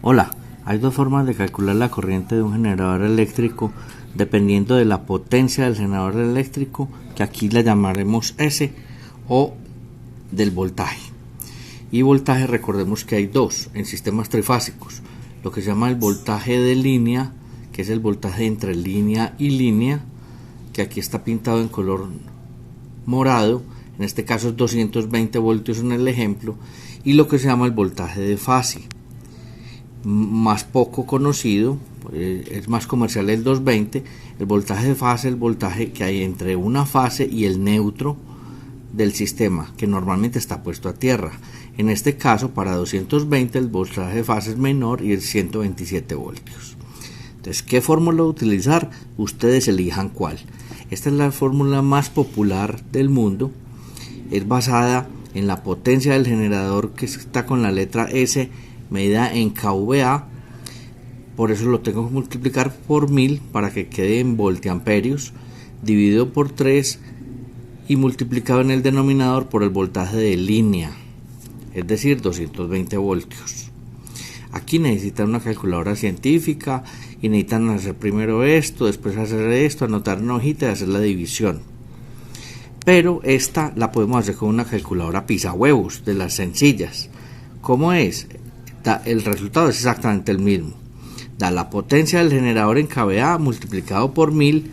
Hola, hay dos formas de calcular la corriente de un generador eléctrico dependiendo de la potencia del generador eléctrico, que aquí la llamaremos S, o del voltaje. Y voltaje, recordemos que hay dos en sistemas trifásicos: lo que se llama el voltaje de línea, que es el voltaje entre línea y línea, que aquí está pintado en color morado, en este caso es 220 voltios en el ejemplo, y lo que se llama el voltaje de fase, más poco conocido, es más comercial el 220. El voltaje de fase es el voltaje que hay entre una fase y el neutro del sistema, que normalmente está puesto a tierra. En este caso, para 220 el voltaje de fase es menor y es 127 voltios. Entonces, ¿qué fórmula utilizar? Ustedes elijan cuál. Esta es la fórmula más popular del mundo. Es basada en la potencia del generador, que está con la letra S, medida en kVA. Por eso lo tengo que multiplicar por 1000 para que quede en voltiamperios, dividido por 3 y multiplicado en el denominador por el voltaje de línea, es decir, 220 voltios. Aquí necesitan una calculadora científica y necesitan hacer primero esto, después hacer esto, anotar en hojita y hacer la división. Pero esta la podemos hacer con una calculadora pisahuevos, de las sencillas. ¿Cómo es? El resultado es exactamente el mismo. Da la potencia del generador en kVA multiplicado por 1000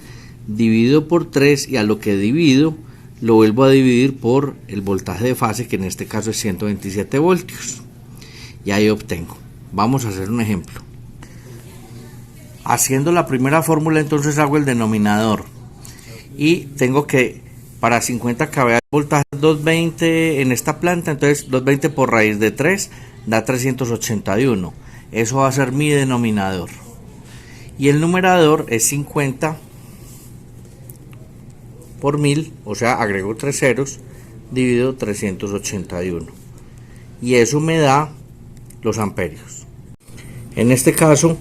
dividido por 3, y a lo que divido lo vuelvo a dividir por el voltaje de fase, que en este caso es 127 voltios, y ahí obtengo. Vamos a hacer un ejemplo. Haciendo la primera fórmula, entonces hago el denominador y tengo que para 50 kVA el voltaje 220 en esta planta, entonces 220 por raíz de 3 da 381. Eso va a ser mi denominador. Y el numerador es 50 por 1000, o sea, agrego 3 ceros, dividido 381. Y eso me da los amperios. En este caso,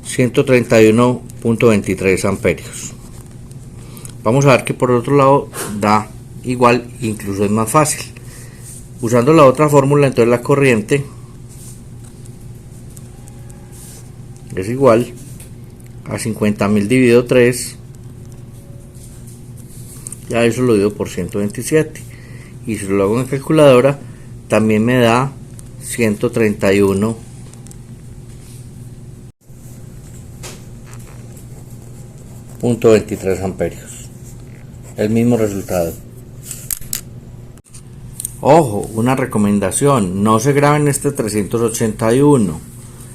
131.23 amperios. Vamos a ver que por otro lado da igual, incluso es más fácil. Usando la otra fórmula, entonces la corriente es igual a 50.000 dividido 3, ya eso lo divido por 127, y si lo hago en calculadora también me da 131.23 amperios, el mismo resultado. Ojo, una recomendación: no se graben este 381,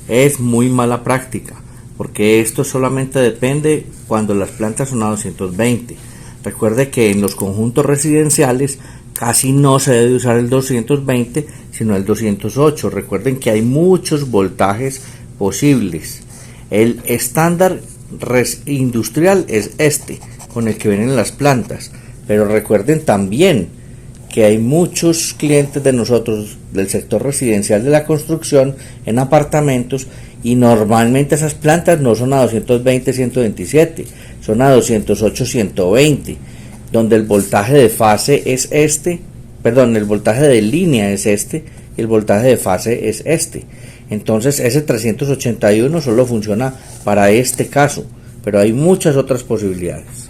es muy mala práctica, porque esto solamente depende cuando las plantas son a 220. Recuerde que en los conjuntos residenciales casi no se debe usar el 220, sino el 208. Recuerden que hay muchos voltajes posibles. El estándar industrial es este, con el que vienen las plantas, pero recuerden también que hay muchos clientes de nosotros del sector residencial de la construcción en apartamentos, y normalmente esas plantas no son a 220, 127, son a 208, 120, donde el voltaje de fase es este, el voltaje de línea es este, y el voltaje de fase es este. Entonces ese 381 solo funciona para este caso, pero hay muchas otras posibilidades.